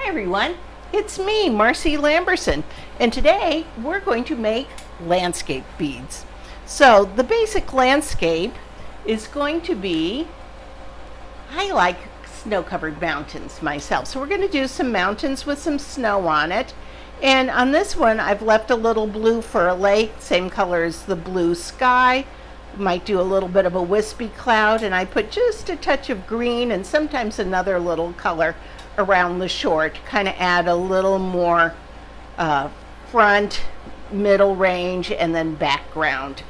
Hi everyone, it's me, Marcy Lamberson, and today we're going to make landscape beads. So the basic landscape is going to be, I like snow-covered mountains myself, so we're going to do some mountains with some snow on it. And on this one I've left a little blue for a lake, same color as the blue sky. Might do a little bit of a wispy cloud, and I put just a touch of green and sometimes another little color around the shore to kind of add a little more front, middle range, and then background.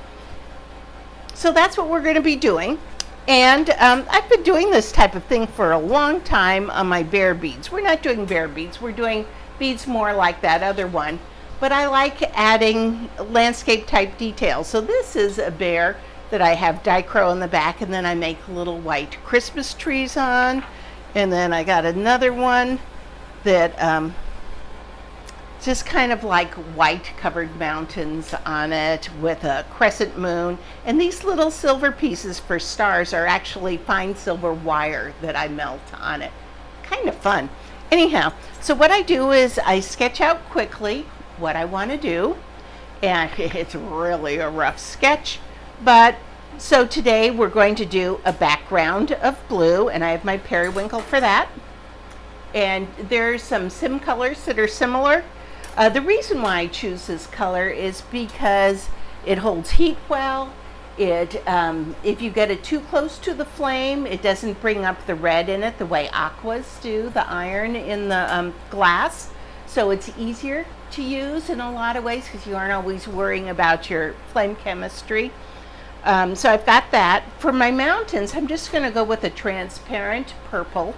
So that's what we're going to be doing. And I've been doing this type of thing for a long time on my bear beads. We're not doing bear beads, we're doing beads more like that other one. But I like adding landscape type details. So this is a bear that I have dichro in the back, and then I make little white Christmas trees on. And then I got another one that just kind of like white covered mountains on it with a crescent moon. And these little silver pieces for stars are actually fine silver wire that I melt on it. Kind of fun. Anyhow, so what I do is I sketch out quickly what I want to do. And it's really a rough sketch. But so today we're going to do a background of blue, and I have my periwinkle for that. And there's some sim colors that are similar. The reason why I choose this color is because it holds heat well. If you get it too close to the flame, it doesn't bring up the red in it the way aquas do, the iron in the glass. So it's easier to use in a lot of ways because you aren't always worrying about your flame chemistry. So I've got that. For my mountains, I'm just going to go with a transparent purple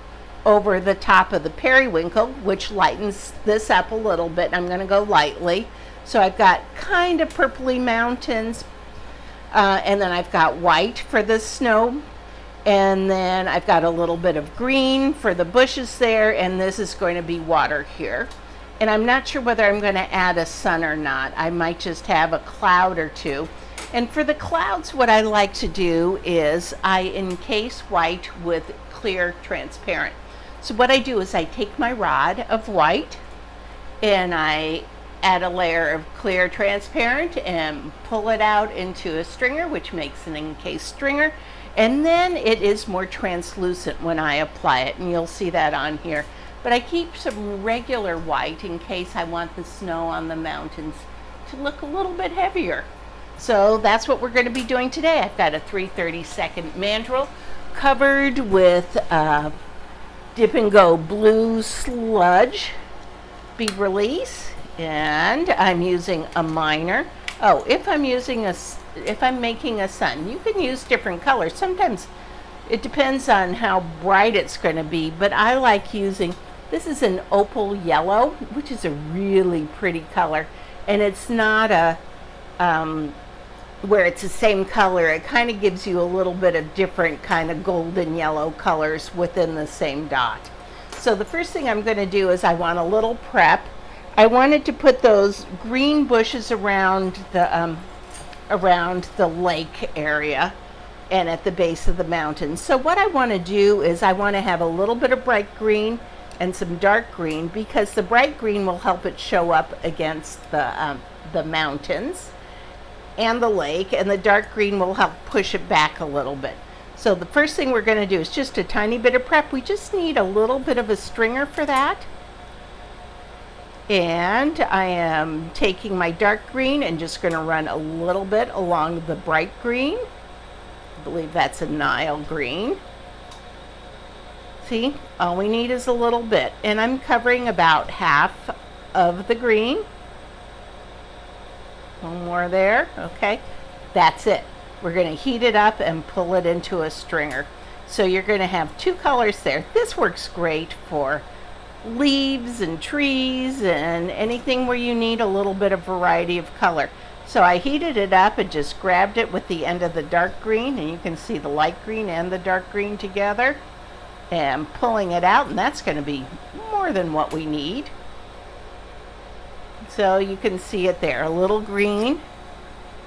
over the top of the periwinkle, which lightens this up a little bit. I'm going to go lightly. So I've got kind of purpley mountains, and then I've got white for the snow, and then I've got a little bit of green for the bushes there, and this is going to be water here. And I'm not sure whether I'm going to add a sun or not. I might just have a cloud or two. And for the clouds, what I like to do is I encase white with clear transparent. So what I do is I take my rod of white and I add a layer of clear transparent and pull it out into a stringer, which makes an encased stringer. And then it is more translucent when I apply it, and you'll see that on here. But I keep some regular white in case I want the snow on the mountains to look a little bit heavier. So that's what we're going to be doing today. I've got a 3/32 mandrel covered with dip and go blue sludge bead release, and I'm using a minor. Oh, if I'm making a sun, you can use different colors. Sometimes it depends on how bright it's going to be, but I like using, this is an opal yellow, which is a really pretty color, and it's not a where it's the same color. It kind of gives you a little bit of different kind of golden yellow colors within the same dot. So the first thing I'm going to do is I want a little prep. I wanted to put those green bushes around the lake area and at the base of the mountain. So what I want to do is I want to have a little bit of bright green and some dark green, because the bright green will help it show up against the mountains and the lake, and the dark green will help push it back a little bit. So the first thing we're going to do is just a tiny bit of prep. We just need a little bit of a stringer for that. And I am taking my dark green and just going to run a little bit along the bright green. I believe that's a Nile green. See, all we need is a little bit. And I'm covering about half of the green. One more there. Okay, that's it. We're going to heat it up and pull it into a stringer. So you're going to have two colors there. This works great for leaves and trees and anything where you need a little bit of variety of color. So I heated it up and just grabbed it with the end of the dark green, and you can see the light green and the dark green together, and pulling it out, and that's going to be more than what we need. So you can see it there, a little green.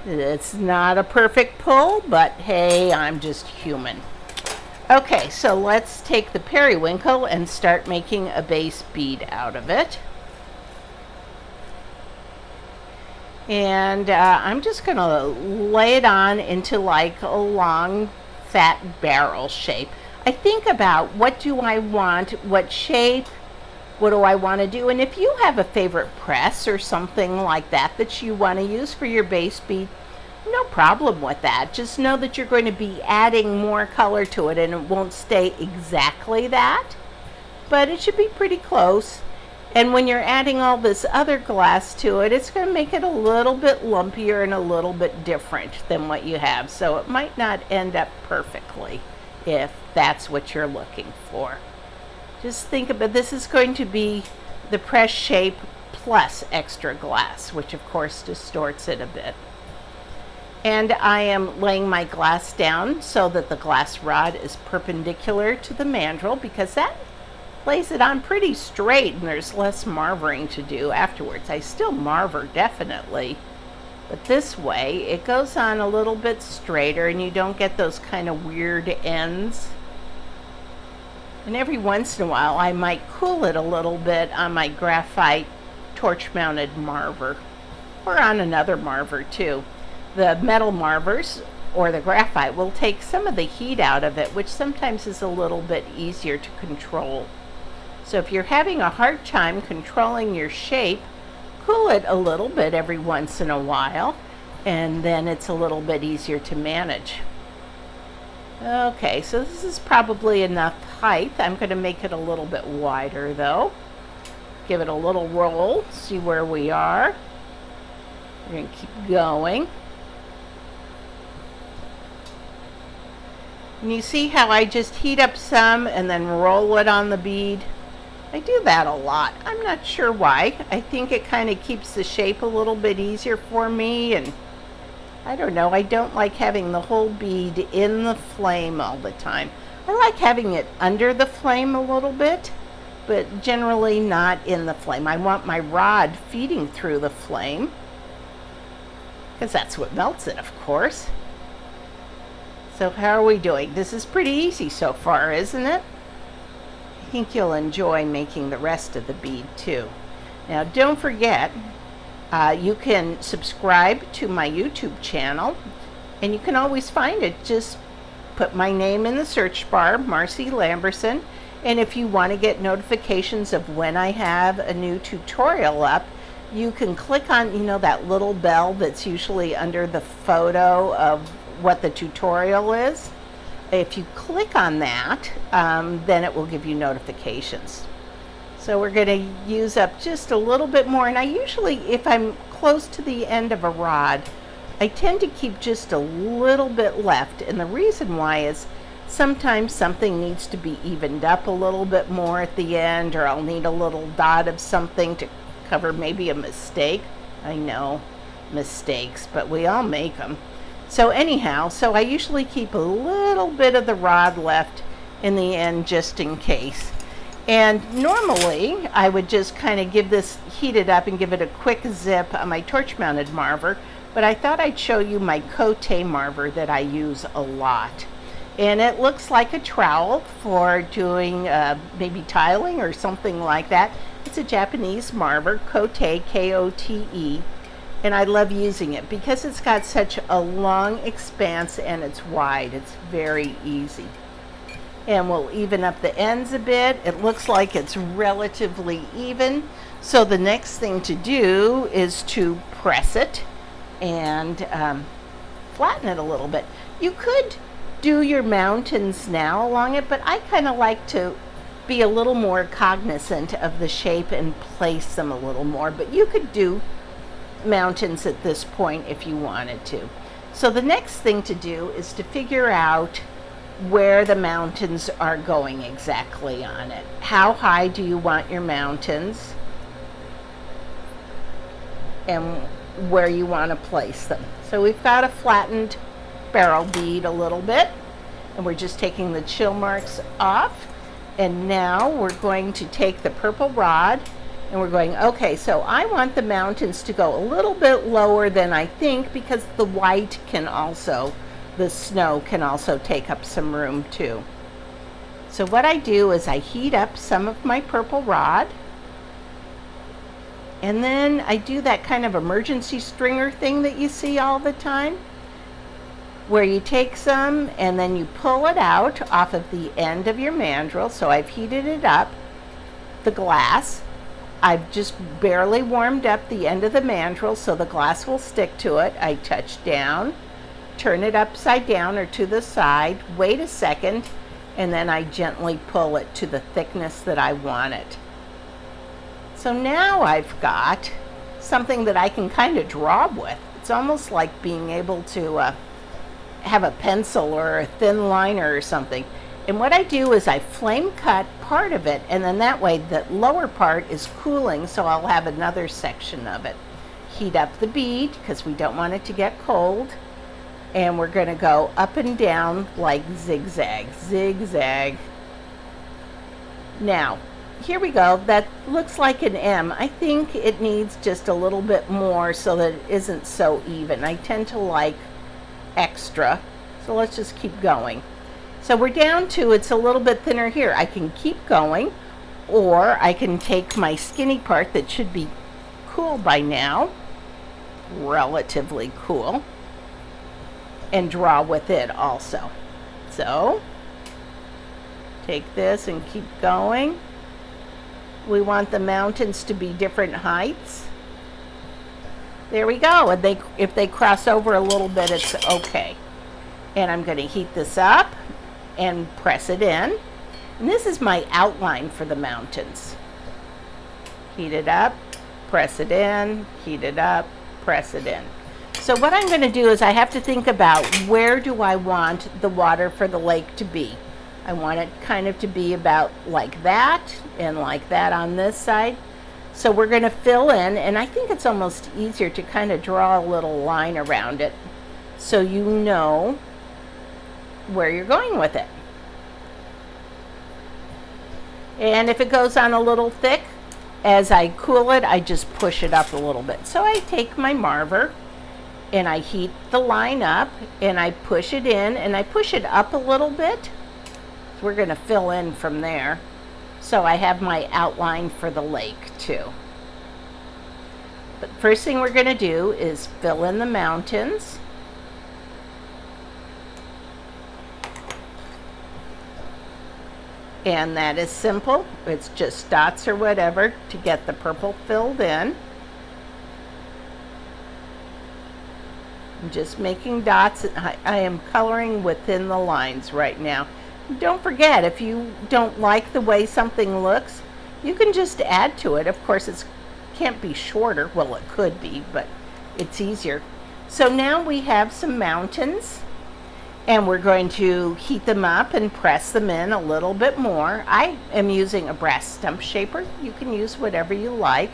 It's not a perfect pull, but hey, I'm just human. Okay, so let's take the periwinkle and start making a base bead out of it. And I'm just going to lay it on into like a long fat barrel shape. I think about what do I want, what shape, what do I want to do, and if you have a favorite press or something like that that you want to use for your base bead, no problem with that. Just know that you're going to be adding more color to it, and it won't stay exactly that, but it should be pretty close. And when you're adding all this other glass to it, it's going to make it a little bit lumpier and a little bit different than what you have. So it might not end up perfectly if that's what you're looking for. Just think about this is going to be the press shape plus extra glass, which of course distorts it a bit. And I am laying my glass down so that the glass rod is perpendicular to the mandrel, because that lays it on pretty straight and there's less marvering to do afterwards. I still marver definitely, but this way it goes on a little bit straighter and you don't get those kind of weird ends. And every once in a while I might cool it a little bit on my graphite torch mounted marver, or on another marver too. The metal marvers or the graphite will take some of the heat out of it, which sometimes is a little bit easier to control. So if you're having a hard time controlling your shape, cool it a little bit every once in a while, and then it's a little bit easier to manage. Okay, so this is probably enough height. I'm going to make it a little bit wider though. Give it a little roll, see where we are. We're going to keep going. And you see how I just heat up some and then roll it on the bead? I do that a lot. I'm not sure why. I think it kind of keeps the shape a little bit easier for me, and I don't know, I don't like having the whole bead in the flame all the time. I like having it under the flame a little bit, but generally not in the flame. I want my rod feeding through the flame, because that's what melts it, of course. So how are we doing? This is pretty easy so far, isn't it? I think you'll enjoy making the rest of the bead too. Now don't forget, you can subscribe to my YouTube channel, and you can always find it. Just put my name in the search bar, Marcy Lamberson, and if you want to get notifications of when I have a new tutorial up, you can click on, you know, that little bell that's usually under the photo of what the tutorial is. If you click on that, then it will give you notifications. So we're going to use up just a little bit more, and I usually, if I'm close to the end of a rod, I tend to keep just a little bit left, and the reason why is sometimes something needs to be evened up a little bit more at the end, or I'll need a little dot of something to cover maybe a mistake. I know, mistakes, but we all make them. So anyhow, so I usually keep a little bit of the rod left in the end just in case. And normally I would just kind of give this, heat it up and give it a quick zip on my torch mounted marver, but I thought I'd show you my COE marver that I use a lot. And it looks like a trowel for doing maybe tiling or something like that. It's a Japanese marver, COE, K-O-T-E. And I love using it because it's got such a long expanse and it's wide. It's very easy. And we'll even up the ends a bit. It looks like it's relatively even. So the next thing to do is to press it and flatten it a little bit. You could do your mountains now along it, but I kind of like to be a little more cognizant of the shape and place them a little more. But you could do mountains at this point if you wanted to. So the next thing to do is to figure out where the mountains are going exactly on it. How high do you want your mountains, and where you want to place them. So we've got a flattened barrel bead a little bit, and we're just taking the chill marks off, and now we're going to take the purple rod and we're going, okay, so I want the mountains to go a little bit lower than I think, because the white can also, the snow can also take up some room too. So what I do is I heat up some of my purple rod, and then I do that kind of emergency stringer thing that you see all the time, where you take some and then you pull it out off of the end of your mandrel. So I've heated it up, the glass. I've just barely warmed up the end of the mandrel so the glass will stick to it. I touch down, turn it upside down or to the side, wait a second, and then I gently pull it to the thickness that I want it. So now I've got something that I can kind of draw with. It's almost like being able to have a pencil or a thin liner or something. And what I do is I flame cut part of it, and then that way the lower part is cooling, so I'll have another section of it. Heat up the bead because we don't want it to get cold. And we're going to go up and down like zigzag, zigzag. Now, here we go. That looks like an M. I think it needs just a little bit more so that it isn't so even. I tend to like extra. So let's just keep going. So we're down to, it's a little bit thinner here. I can keep going, or I can take my skinny part that should be cool by now, relatively cool, and draw with it also. So take this and keep going. We want the mountains to be different heights. There we go. And if they cross over a little bit, it's okay. And I'm going to heat this up and press it in. And this is my outline for the mountains. Heat it up, press it in, heat it up, press it in. So what I'm going to do is I have to think about, where do I want the water for the lake to be? I want it kind of to be about like that and like that on this side. So we're going to fill in, and I think it's almost easier to kind of draw a little line around it so you know where you're going with it. And if it goes on a little thick, as I cool it, I just push it up a little bit. So I take my marver and I heat the line up and I push it in and I push it up a little bit. So we're going to fill in from there. So I have my outline for the lake too. But first thing we're going to do is fill in the mountains. And that is simple. It's just dots or whatever to get the purple filled in. I'm just making dots. I am coloring within the lines right now. Don't forget, if you don't like the way something looks, you can just add to it. Of course, it can't be shorter. Well, it could be, but it's easier. So now we have some mountains, and we're going to heat them up and press them in a little bit more. I am using a brass stump shaper. You can use whatever you like.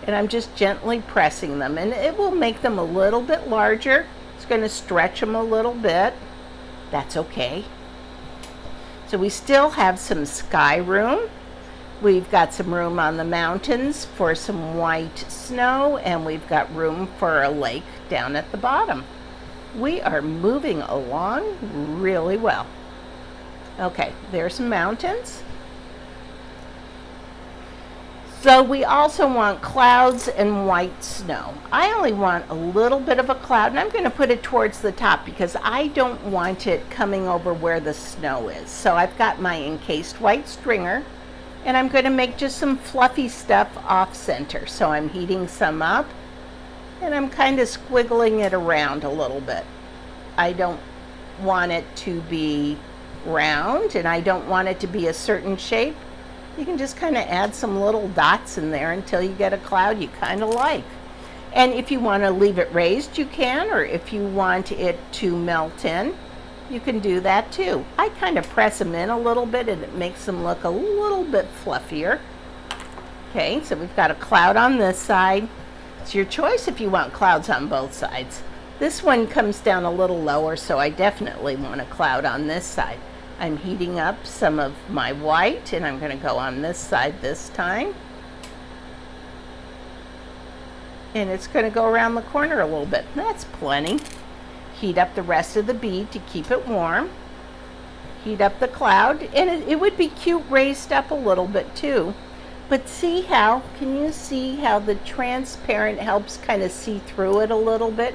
And I'm just gently pressing them, and it will make them a little bit larger. It's going to stretch them a little bit. That's okay. So we still have some sky room. We've got some room on the mountains for some white snow, and we've got room for a lake down at the bottom. We are moving along really well. Okay, there's some mountains. So we also want clouds and white snow. I only want a little bit of a cloud, and I'm going to put it towards the top because I don't want it coming over where the snow is. So I've got my encased white stringer, and I'm going to make just some fluffy stuff off center. So I'm heating some up, and I'm kind of squiggling it around a little bit. I don't want it to be round, and I don't want it to be a certain shape. You can just kind of add some little dots in there until you get a cloud you kind of like. And if you want to leave it raised, you can, or if you want it to melt in, you can do that too. I kind of press them in a little bit and it makes them look a little bit fluffier. Okay, so we've got a cloud on this side. It's your choice if you want clouds on both sides. This one comes down a little lower, so I definitely want a cloud on this side. I'm heating up some of my white, and I'm going to go on this side this time. And it's going to go around the corner a little bit. That's plenty. Heat up the rest of the bead to keep it warm. heat up the cloud, and it would be cute raised up a little bit too. But see how, can you see how the transparent helps kind of see through it a little bit?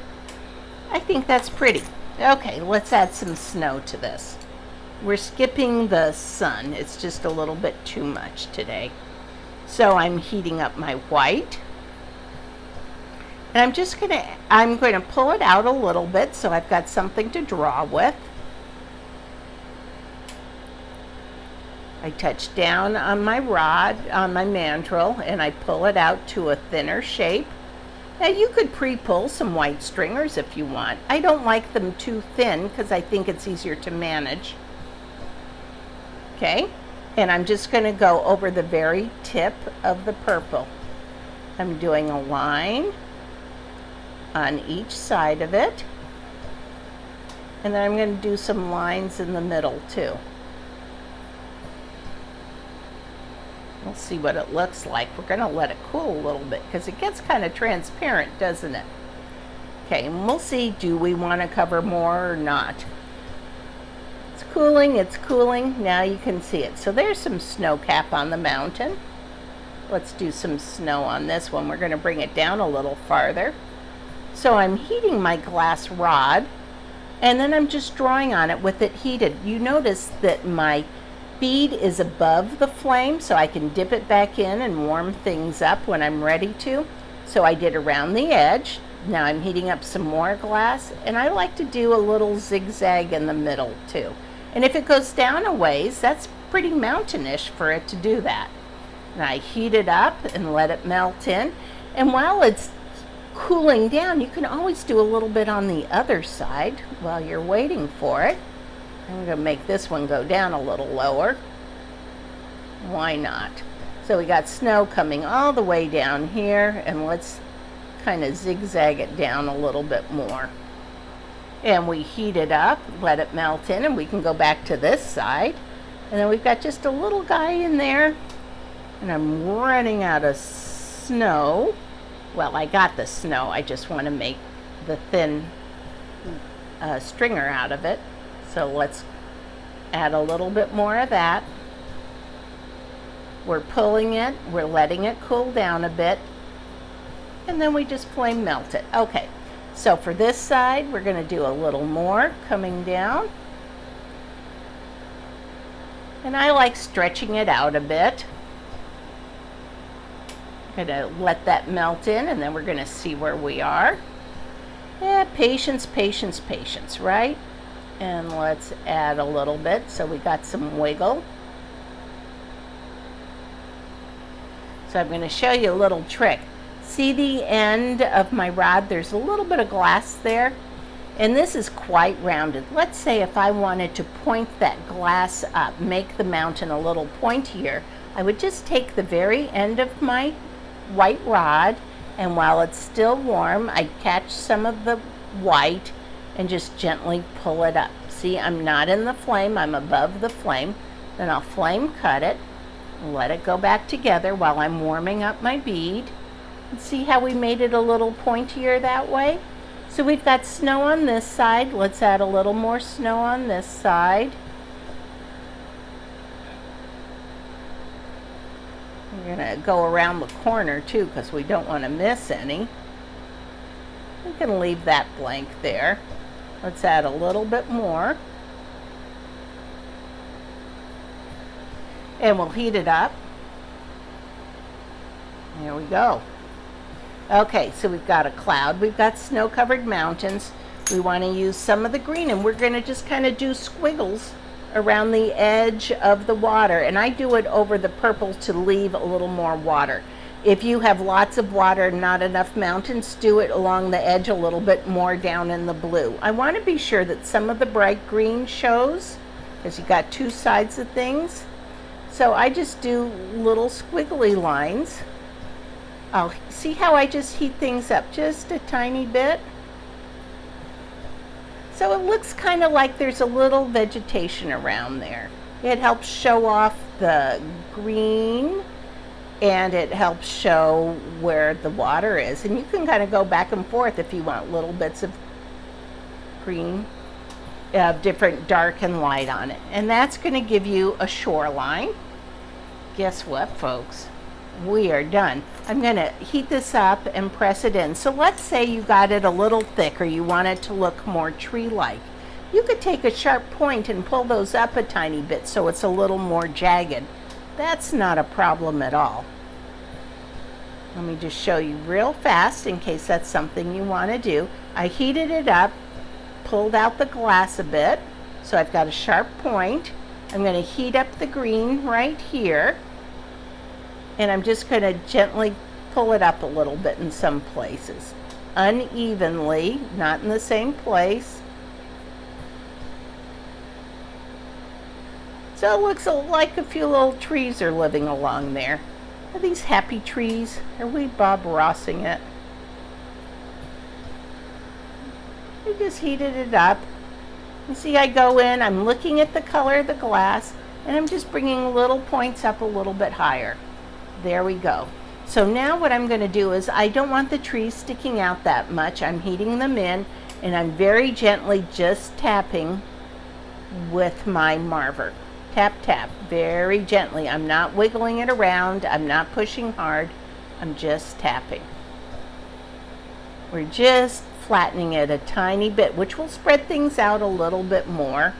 I think that's pretty. Okay, let's add some snow to this. We're skipping the sun. It's just a little bit too much today. So I'm heating up my white. And I'm going to pull it out a little bit so I've got something to draw with. I touch down on my rod, on my mandrel, and I pull it out to a thinner shape. Now you could pre-pull some white stringers if you want. I don't like them too thin because I think it's easier to manage. Okay, and I'm just going to go over the very tip of the purple. I'm doing a line on each side of it, and then I'm going to do some lines in the middle too. We'll see what it looks like. We're going to let it cool a little bit because it gets kind of transparent, doesn't it? Okay, and we'll see, do we want to cover more or not? It's cooling, it's cooling. Now you can see it. So there's some snow cap on the mountain. Let's do some snow on this one. We're going to bring it down a little farther. So I'm heating my glass rod, and then I'm just drawing on it with it heated. You notice that my bead is above the flame, so I can dip it back in and warm things up when I'm ready to. So I did around the edge. Now I'm heating up some more glass, and I like to do a little zigzag in the middle too. And if it goes down a ways, that's pretty mountainish for it to do that. And I heat it up and let it melt in. And while it's cooling down, you can always do a little bit on the other side while you're waiting for it. I'm going to make this one go down a little lower. Why not? So we got snow coming all the way down here, and let's kind of zigzag it down a little bit more. And we heat it up, let it melt in, and we can go back to this side. And then we've got just a little guy in there, and I'm running out of snow. Well, I got the snow. I just want to make the thin stringer out of it. So let's add a little bit more of that. We're pulling it, we're letting it cool down a bit, and then we just flame melt it. Okay, so for this side, we're going to do a little more coming down. And I like stretching it out a bit. I'm going to let that melt in, and then we're going to see where we are. Yeah, patience, patience, patience, right? And let's add a little bit so we got some wiggle. So I'm going to show you a little trick. See the end of my rod? There's a little bit of glass there, and this is quite rounded. Let's say if I wanted to point that glass up, make the mountain a little pointier, I would just take the very end of my white rod, and while it's still warm, I'd catch some of the white and just gently pull it up. See, I'm not in the flame, I'm above the flame. Then I'll flame cut it, let it go back together while I'm warming up my bead. And see how we made it a little pointier that way? So we've got snow on this side. Let's add a little more snow on this side. We're going to go around the corner too because we don't want to miss any. We can leave that blank there. Let's add a little bit more. And we'll heat it up. There we go. Okay, so we've got a cloud. We've got snow-covered mountains. We want to use some of the green, and we're going to just kind of do squiggles around the edge of the water. And I do it over the purple to leave a little more water. If you have lots of water and not enough mountains, do it along the edge a little bit more down in the blue. I want to be sure that some of the bright green shows, because you got two sides of things. So I just do little squiggly lines. I'll see how I just heat things up just a tiny bit. So it looks kind of like there's a little vegetation around there. It helps show off the green, and it helps show where the water is. And you can kind of go back and forth if you want little bits of green different dark and light on it. And that's going to give you a shoreline. Guess what, folks? We are done. I'm going to heat this up and press it in. So let's say you got it a little thicker, you want it to look more tree-like. You could take a sharp point and pull those up a tiny bit so it's a little more jagged. That's not a problem at all. Let me just show you real fast in case that's something you want to do. I heated it up, pulled out the glass a bit, so I've got a sharp point. I'm going to heat up the green right here, and I'm just going to gently pull it up a little bit in some places. Unevenly, not in the same place. So it looks like a few little trees are living along there. Are these happy trees? Are we Bob Rossing it? We just heated it up. You see, I go in, I'm looking at the color of the glass, and I'm just bringing little points up a little bit higher. There we go. So now what I'm going to do is, I don't want the trees sticking out that much. I'm heating them in, and I'm very gently just tapping with my marver. Tap, tap, very gently. I'm not wiggling it around. I'm not pushing hard. I'm just tapping. We're just flattening it a tiny bit, which will spread things out a little bit more.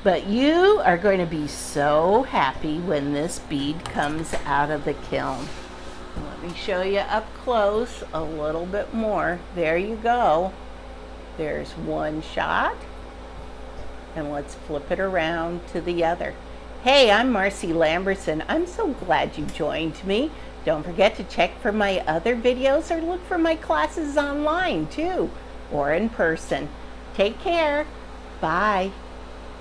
But you are going to be so happy when this bead comes out of the kiln. Let me show you up close a little bit more. There you go. There's one shot. And let's flip it around to the other. Hey, I'm Marcy Lamberson. I'm so glad you joined me. Don't forget to check for my other videos or look for my classes online too, or in person. Take care. Bye.